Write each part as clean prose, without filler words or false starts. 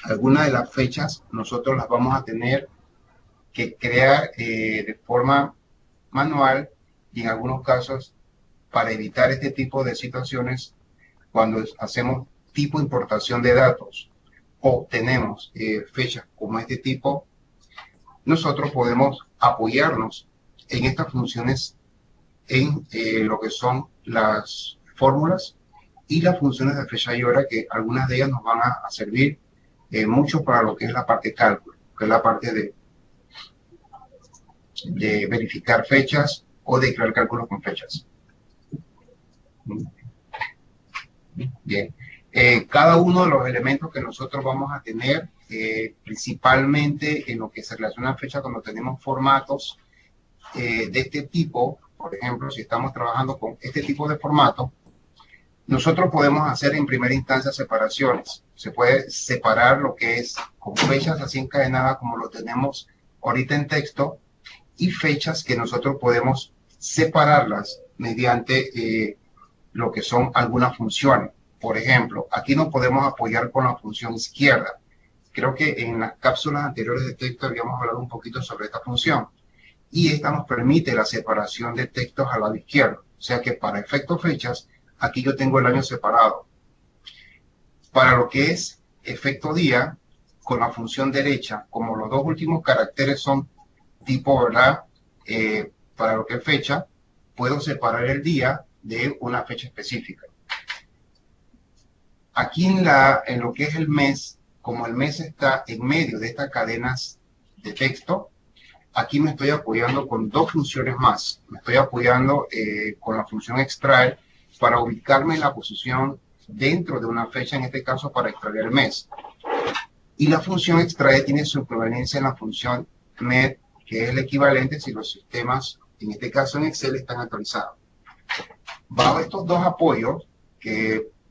Algunas de las fechas nosotros las vamos a tener que crear de forma manual y en algunos casos para evitar este tipo de situaciones cuando hacemos tipo importación de datos o tenemos fechas como este tipo, nosotros podemos apoyarnos en estas funciones en lo que son las fórmulas y las funciones de fecha y hora, que algunas de ellas nos van a servir mucho para lo que es la parte de cálculo, que es la parte de verificar fechas o de crear cálculos con fechas. Bien. Cada uno de los elementos que nosotros vamos a tener, principalmente en lo que se relaciona a fecha, cuando tenemos formatos de este tipo, por ejemplo, si estamos trabajando con este tipo de formato, nosotros podemos hacer en primera instancia separaciones. Se puede separar lo que es con fechas así encadenadas como lo tenemos ahorita en texto y fechas que nosotros podemos separarlas mediante lo que son algunas funciones. Por ejemplo, aquí nos podemos apoyar con la función izquierda. Creo que en las cápsulas anteriores de texto habíamos hablado un poquito sobre esta función. Y esta nos permite la separación de textos al lado izquierdo. O sea que para efecto fechas, aquí yo tengo el año separado. Para lo que es efecto día, con la función derecha, como los dos últimos caracteres son tipo, ¿verdad? Para lo que es fecha, puedo separar el día de una fecha específica. Aquí en lo que es el mes, como el mes está en medio de estas cadenas de texto, aquí me estoy apoyando con dos funciones más. Me estoy apoyando con la función extraer para ubicarme en la posición dentro de una fecha, en este caso para extraer el mes. Y la función extraer tiene su equivalencia en la función med, que es el equivalente si los sistemas, en este caso en Excel, están actualizados. Bajo estos dos apoyos,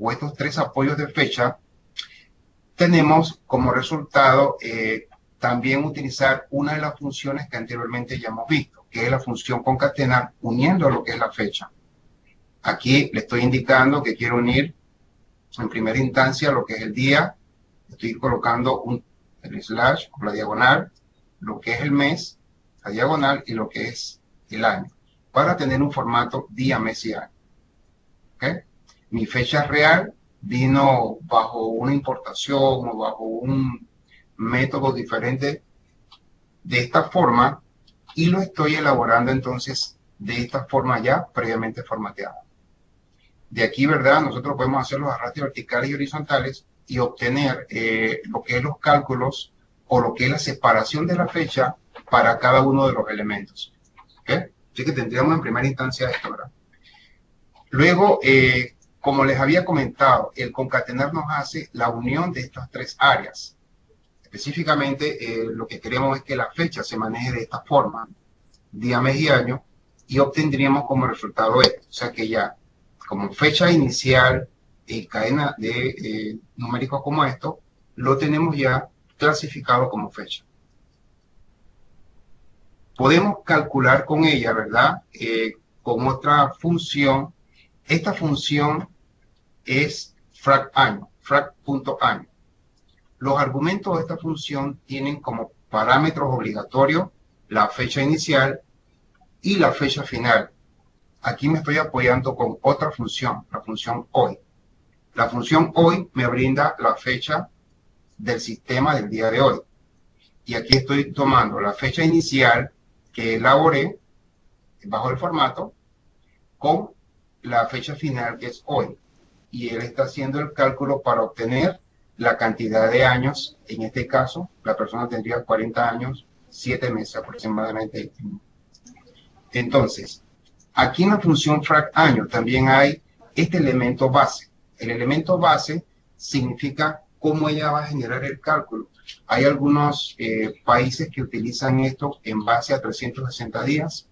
o estos tres apoyos de fecha, tenemos como resultado también utilizar una de las funciones que anteriormente ya hemos visto, que es la función concatenar uniendo lo que es la fecha. Aquí le estoy indicando que quiero unir en primera instancia lo que es el día, estoy colocando el slash o la diagonal, lo que es el mes, la diagonal y lo que es el año, para tener un formato día, mes y año. ¿Okay? Mi fecha real vino bajo una importación o bajo un método diferente de esta forma y lo estoy elaborando entonces de esta forma ya previamente formateada. De aquí, ¿verdad? Nosotros podemos hacer los arrastres verticales y horizontales y obtener lo que es los cálculos o lo que es la separación de la fecha para cada uno de los elementos. ¿Okay? Así que tendríamos en primera instancia esto, ¿verdad? Luego, como les había comentado, el concatenar nos hace la unión de estas tres áreas. Específicamente, lo que queremos es que la fecha se maneje de esta forma, día, mes y año, y obtendríamos como resultado esto. O sea que ya, como fecha inicial y cadena de numéricos como esto, lo tenemos ya clasificado como fecha. Podemos calcular con ella, ¿verdad? Con otra función. Esta función es frac.año, frac.año. Los argumentos de esta función tienen como parámetros obligatorios la fecha inicial y la fecha final. Aquí me estoy apoyando con otra función, la función hoy. La función hoy me brinda la fecha del sistema del día de hoy. Y aquí estoy tomando la fecha inicial que elaboré bajo el formato con la fecha final que es hoy. Y él está haciendo el cálculo para obtener la cantidad de años. En este caso, la persona tendría 40 años, 7 meses aproximadamente. Entonces, aquí en la función frac.año también hay este elemento base. El elemento base significa cómo ella va a generar el cálculo. Hay algunos países que utilizan esto en base a 360 días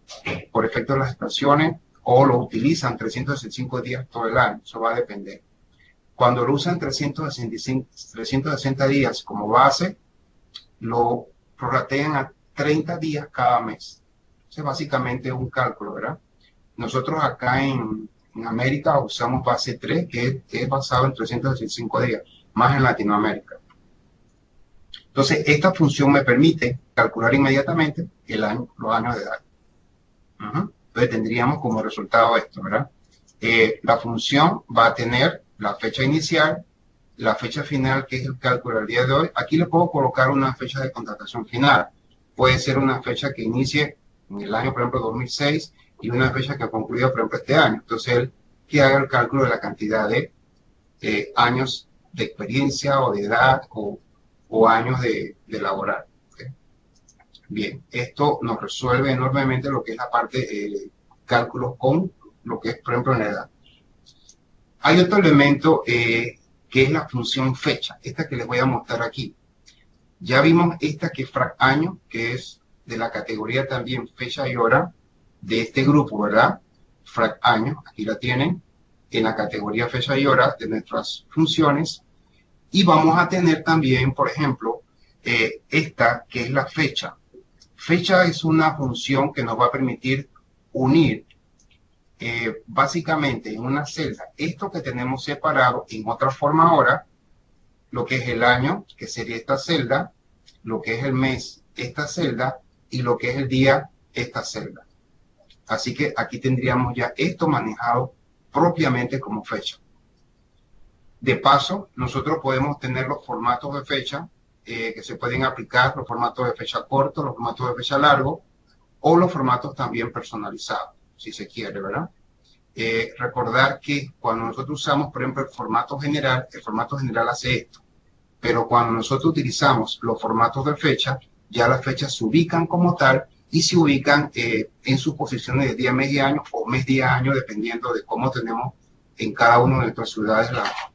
por efecto de las estaciones o lo utilizan 365 días todo el año. Eso va a depender. Cuando lo usan 360 días como base, lo prorratean a 30 días cada mes. Ese es básicamente un cálculo, ¿verdad? Nosotros acá en América usamos base 3, que es basado en 365 días, más en Latinoamérica. Entonces, esta función me permite calcular inmediatamente los años de edad. Entonces, tendríamos como resultado esto, ¿verdad? La función va a tener la fecha inicial, la fecha final, que es el cálculo del día de hoy. Aquí le puedo colocar una fecha de contratación final. Puede ser una fecha que inicie en el año, por ejemplo, 2006, y una fecha que ha concluido, por ejemplo, este año. Entonces, él que haga el cálculo de la cantidad de años de experiencia o de edad o años de laborar. ¿Okay? Bien, esto nos resuelve enormemente lo que es la parte cálculos con lo que es, por ejemplo, en la edad. Hay otro elemento que es la función fecha, esta que les voy a mostrar aquí. Ya vimos esta que es frac año, que es de la categoría también fecha y hora de este grupo, ¿verdad? Frac año, aquí la tienen, en la categoría fecha y hora de nuestras funciones. Y vamos a tener también, por ejemplo, esta que es la fecha. Fecha es una función que nos va a permitir unir básicamente en una celda esto que tenemos separado en otra forma ahora, lo que es el año, que sería esta celda, lo que es el mes, esta celda, y lo que es el día, esta celda. Así que aquí tendríamos ya esto manejado propiamente como fecha. De paso, nosotros podemos tener los formatos de fecha que se pueden aplicar, los formatos de fecha corto, los formatos de fecha largo, o los formatos también personalizados, si se quiere, ¿verdad? Recordar que cuando nosotros usamos, por ejemplo, el formato general hace esto, pero cuando nosotros utilizamos los formatos de fecha, ya las fechas se ubican como tal y se ubican en sus posiciones de día, mes y año o mes, día, año, dependiendo de cómo tenemos en cada una de nuestras ciudades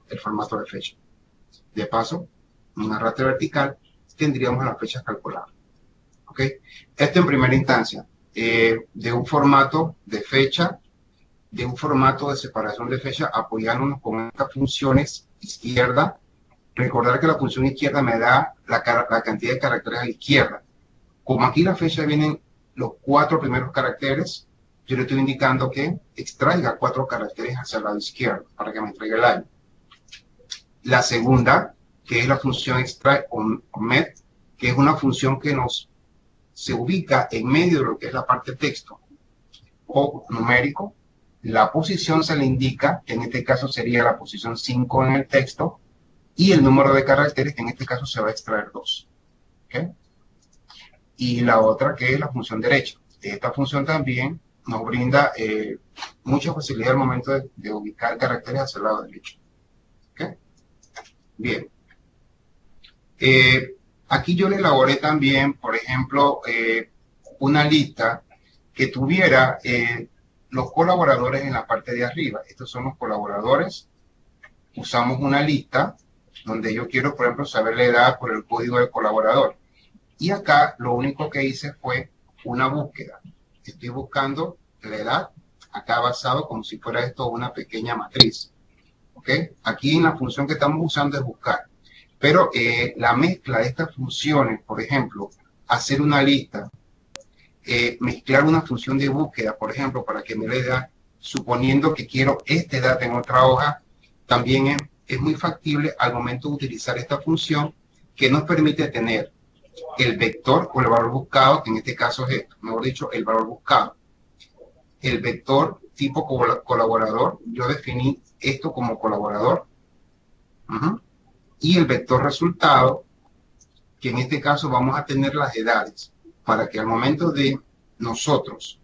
el formato de fecha. De paso, en una rata vertical tendríamos las fechas calculadas. ¿Ok? Esto en primera instancia, de un formato de fecha, de un formato de separación de fecha, apoyándonos con estas funciones izquierda. Recordar que la función izquierda me da la cantidad de caracteres a la izquierda. Como aquí la fecha vienen los 4 primeros caracteres, yo le estoy indicando que extraiga 4 caracteres hacia el lado izquierdo para que me traiga el año. La segunda, que es la función extract o met, que es una función que se ubica en medio de lo que es la parte texto o numérico. La posición se le indica, que en este caso sería la posición 5 en el texto, y el número de caracteres, que en este caso se va a extraer 2. ¿Okay? Y la otra, que es la función derecha. Esta función también nos brinda mucha facilidad al momento de ubicar caracteres hacia el lado derecho. ¿Okay? Bien. Aquí yo le elaboré también, por ejemplo, una lista que tuviera los colaboradores en la parte de arriba. Estos son los colaboradores. Usamos una lista donde yo quiero, por ejemplo, saber la edad por el código del colaborador. Y acá lo único que hice fue una búsqueda. Estoy buscando la edad, acá basado como si fuera esto una pequeña matriz. ¿Ok? Aquí en la función que estamos usando es buscar. Pero la mezcla de estas funciones, por ejemplo, hacer una lista, mezclar una función de búsqueda, por ejemplo, para que me dé edad, suponiendo que quiero esta edad en otra hoja, también es muy factible al momento de utilizar esta función que nos permite tener el vector o el valor buscado, que en este caso es esto, mejor dicho, el valor buscado. El vector tipo colaborador, yo definí esto como colaborador. Y el vector resultado, que en este caso vamos a tener las edades, para que al momento de nosotros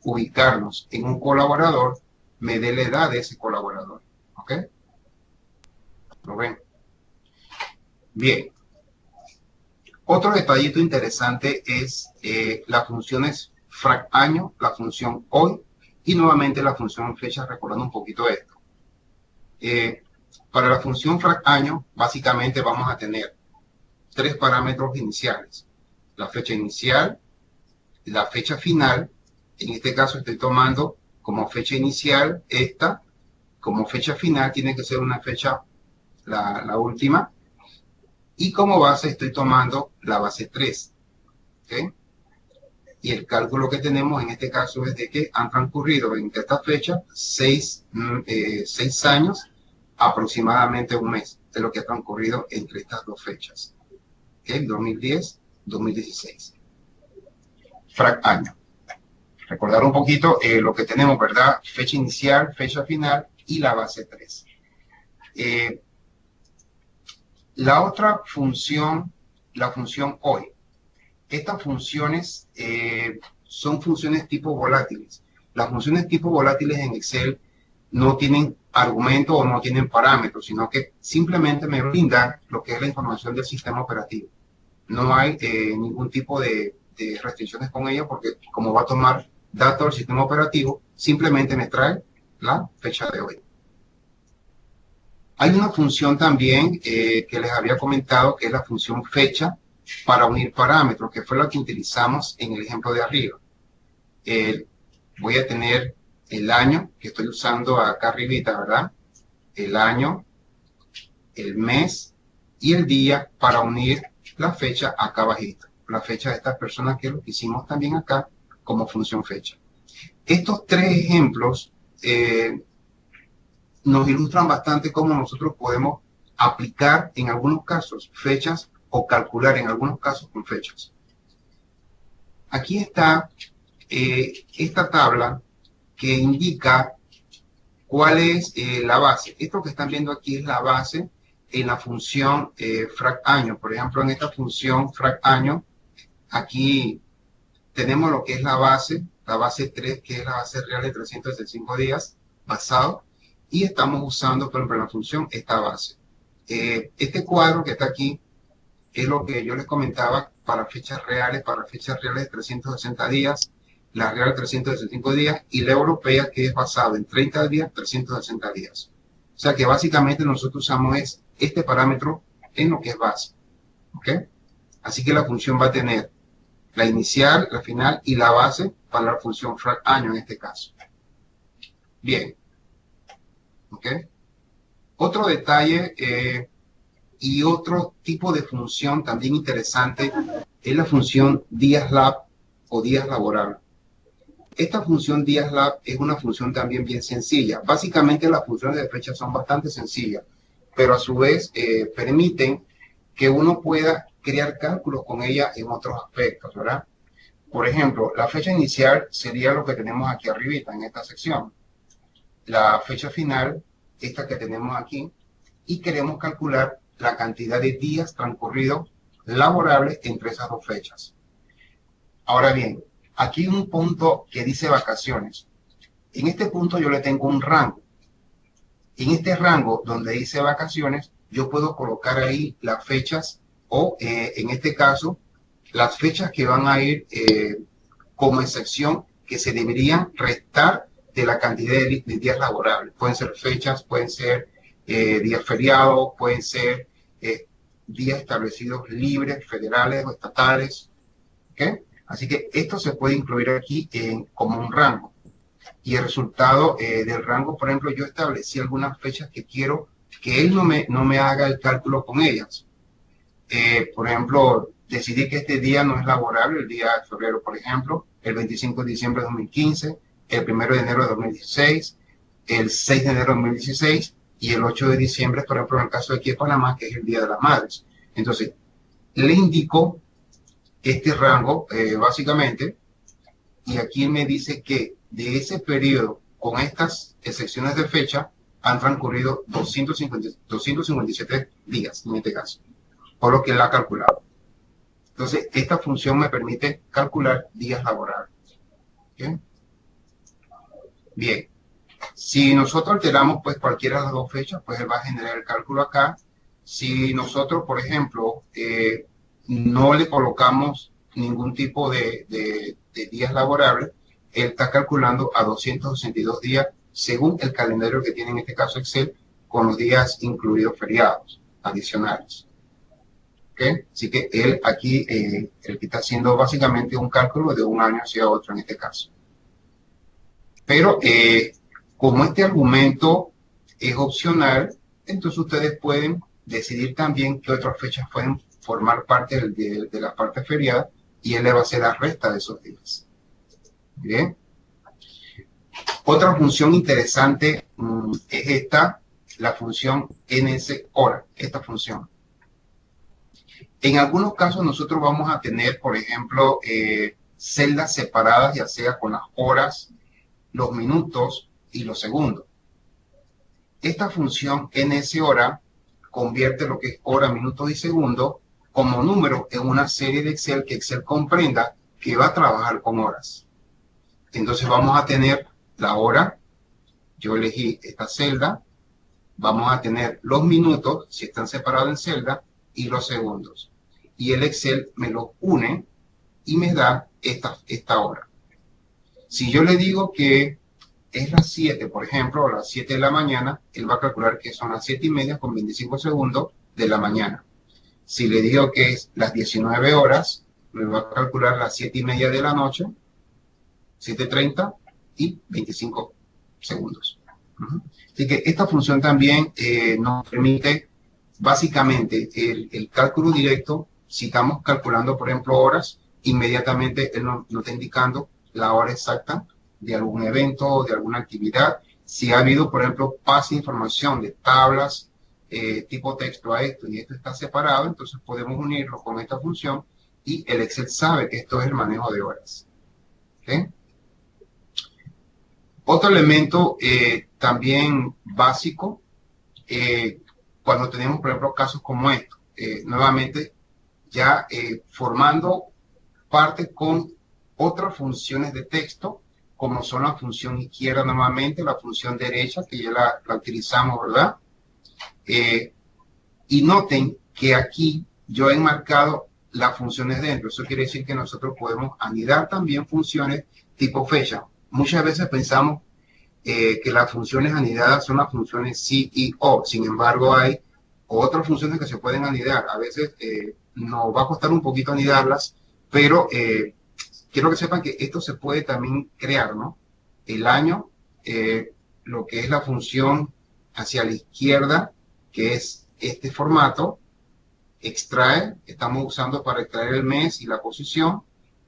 ubicarnos en un colaborador, me dé la edad de ese colaborador. ¿Ok? ¿Lo ven? Bien. Otro detallito interesante es las funciones frac año, la función hoy y nuevamente la función fecha, recordando un poquito esto. Para la función frac año, básicamente vamos a tener 3 parámetros iniciales. La fecha inicial, la fecha final, en este caso estoy tomando como fecha inicial esta, como fecha final tiene que ser una fecha, la última, y como base estoy tomando la base 3. ¿Okay? Y el cálculo que tenemos en este caso es de que han transcurrido en esta fecha 6 años, aproximadamente un mes de lo que ha transcurrido entre estas dos fechas. ¿ok? 2010, 2016. Frac año. Recordar un poquito lo que tenemos, ¿verdad? Fecha inicial, fecha final y la base 3. La otra función, la función hoy. Estas funciones son funciones tipo volátiles. Las funciones tipo volátiles en Excel no tienen argumentos o no tienen parámetros, sino que simplemente me brindan lo que es la información del sistema operativo. No hay ningún tipo de restricciones con ella porque como va a tomar datos del sistema operativo, simplemente me trae la fecha de hoy. Hay una función también que les había comentado que es la función fecha para unir parámetros, que fue la que utilizamos en el ejemplo de arriba. Voy a tener el año que estoy usando acá arribita, ¿verdad? El año, el mes y el día para unir la fecha acá abajito. La fecha de estas personas que lo hicimos también acá como función fecha. Estos tres ejemplos nos ilustran bastante cómo nosotros podemos aplicar en algunos casos fechas o calcular en algunos casos con fechas. Aquí está esta tabla que indica cuál es la base. Esto que están viendo aquí es la base en la función frac año. Por ejemplo, en esta función frac año, aquí tenemos lo que es la base 3, que es la base real de 365 días basado, y estamos usando, por ejemplo, en la función esta base. Este cuadro que está aquí es lo que yo les comentaba para fechas reales de 360 días, la real de 365 días y la europea que es basada en 30 días, 360 días. O sea que básicamente nosotros usamos este parámetro en lo que es base. ¿Ok? Así que la función va a tener la inicial, la final y la base para la función frac año en este caso. Bien. ¿Ok? Otro detalle y otro tipo de función también interesante es la función días lab o días laborables. Esta función días lab es una función también bien sencilla. Básicamente las funciones de fecha son bastante sencillas, pero a su vez permiten que uno pueda crear cálculos con ella en otros aspectos, ¿verdad? Por ejemplo, la fecha inicial sería lo que tenemos aquí arribita en esta sección. La fecha final, esta que tenemos aquí, y queremos calcular la cantidad de días transcurridos laborables entre esas dos fechas. Ahora bien, aquí hay un punto que dice vacaciones. En este punto yo le tengo un rango. En este rango donde dice vacaciones, yo puedo colocar ahí las fechas o en este caso, las fechas que van a ir como excepción que se deberían restar de la cantidad de días laborables. Pueden ser fechas, pueden ser días feriados, pueden ser días establecidos libres, federales o estatales. ¿Okay? Así que esto se puede incluir aquí como un rango. Y el resultado del rango, por ejemplo, yo establecí algunas fechas que quiero que él no me haga el cálculo con ellas. Por ejemplo, decidí que este día no es laborable, el día de febrero, por ejemplo, el 25 de diciembre de 2015, el 1 de enero de 2016, el 6 de enero de 2016 y el 8 de diciembre, por ejemplo, en el caso de aquí de Panamá, que es el Día de las Madres. Entonces, le indico este rango, básicamente, y aquí me dice que de ese periodo, con estas excepciones de fecha, han transcurrido 257 días, en este caso, por lo que él ha calculado. Entonces, esta función me permite calcular días laborables. ¿Okay? Bien, si nosotros alteramos pues cualquiera de las dos fechas, pues él va a generar el cálculo acá. Si nosotros, por ejemplo, no le colocamos ningún tipo de días laborables, él está calculando a 262 días según el calendario que tiene en este caso Excel, con los días incluidos feriados adicionales. ¿Okay? Así que él aquí, él está haciendo básicamente un cálculo de un año hacia otro en este caso. Pero como este argumento es opcional, entonces ustedes pueden decidir también qué otras fechas pueden formar parte de la parte feriada y él le va a hacer la resta de esos días. Bien. Otra función interesante es esta, la función NS hora, esta función. En algunos casos nosotros vamos a tener, por ejemplo, celdas separadas, ya sea con las horas, los minutos y los segundos. Esta función NSHora convierte lo que es hora, minutos y segundo como número en una serie de Excel que Excel comprenda que va a trabajar con horas. Entonces vamos a tener la hora, yo elegí esta celda, vamos a tener los minutos, si están separados en celda, y los segundos. Y el Excel me los une y me da esta hora. Si yo le digo que es las 7, por ejemplo, a las 7 de la mañana, él va a calcular que son las 7:30 con 25 segundos de la mañana. Si le digo que es las 19 horas, me va a calcular las 7:30 de la noche, 7:30 y 25 segundos. Así que esta función también nos permite básicamente el cálculo directo. Si estamos calculando, por ejemplo, horas, inmediatamente él nos está indicando la hora exacta de algún evento o de alguna actividad. Si ha habido, por ejemplo, pase de información de tablas tipo texto a esto y esto está separado, entonces podemos unirlo con esta función y el Excel sabe que esto es el manejo de horas. ¿Okay? Otro elemento también básico, cuando tenemos, por ejemplo, casos como estos, nuevamente ya formando parte con otras funciones de texto, como son la función izquierda normalmente, la función derecha, que ya la utilizamos, ¿verdad? Y noten que aquí yo he enmarcado las funciones dentro. Eso quiere decir que nosotros podemos anidar también funciones tipo fecha. Muchas veces pensamos que las funciones anidadas son las funciones sí y o. Sin embargo, hay otras funciones que se pueden anidar. A veces nos va a costar un poquito anidarlas, pero quiero que sepan que esto se puede también crear, ¿no? El año, lo que es la función hacia la izquierda, que es este formato, extrae, estamos usando para extraer el mes y la posición,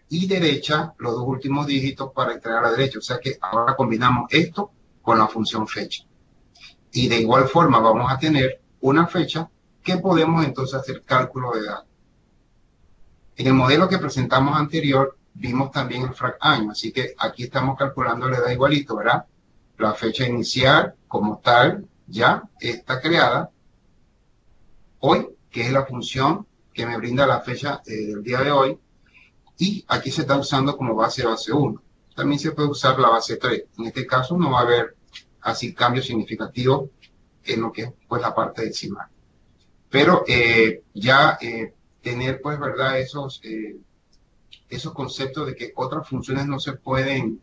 y derecha, los dos últimos dígitos para extraer a la derecha. O sea que ahora combinamos esto con la función fecha. Y de igual forma vamos a tener una fecha que podemos entonces hacer cálculo de datos. En el modelo que presentamos anterior, vimos también el frac año, así que aquí estamos calculando la edad igualito, ¿verdad? La fecha inicial como tal ya está creada hoy, que es la función que me brinda la fecha del día de hoy, y aquí se está usando como base 1. También se puede usar la base 3. En este caso no va a haber así cambios significativos en lo que es pues la parte decimal. Pero ya tener pues, ¿verdad? Esos conceptos de que otras funciones no se pueden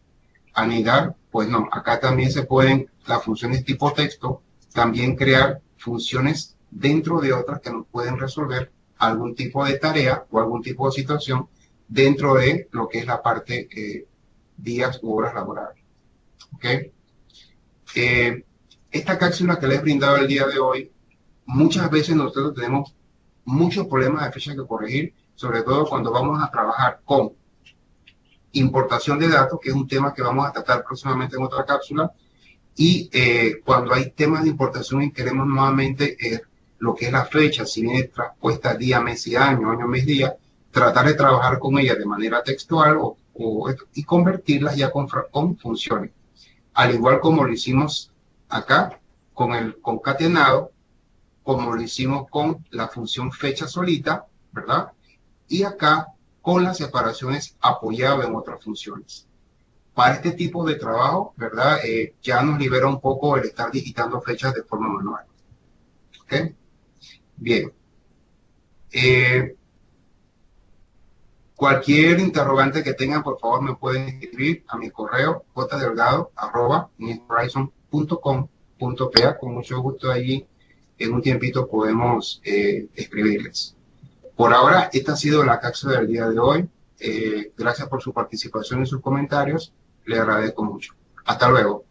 anidar, pues no, acá también se pueden, las funciones tipo texto, también crear funciones dentro de otras que nos pueden resolver algún tipo de tarea o algún tipo de situación dentro de lo que es la parte días u horas laborables. ¿Ok? Esta cápsula que les he brindado el día de hoy, muchas veces nosotros tenemos muchos problemas de fecha que corregir, sobre todo cuando vamos a trabajar con importación de datos, que es un tema que vamos a tratar próximamente en otra cápsula, y cuando hay temas de importación y queremos nuevamente lo que es la fecha, si viene traspuesta día, mes y año, año, mes, día, tratar de trabajar con ella de manera textual y convertirlas ya con funciones. Al igual como lo hicimos acá con el concatenado, como lo hicimos con la función fecha solita, ¿verdad? Y acá con las separaciones apoyado en otras funciones. Para este tipo de trabajo, ¿verdad? Ya nos libera un poco el estar digitando fechas de forma manual. ¿Ok? Bien. Cualquier interrogante que tengan, por favor, me pueden escribir a mi correo jdelgado@newhorizon.com.pa. Con mucho gusto allí, en un tiempito podemos escribirles. Por ahora, esta ha sido la cápsula del día de hoy. Gracias por su participación y sus comentarios. Le agradezco mucho. Hasta luego.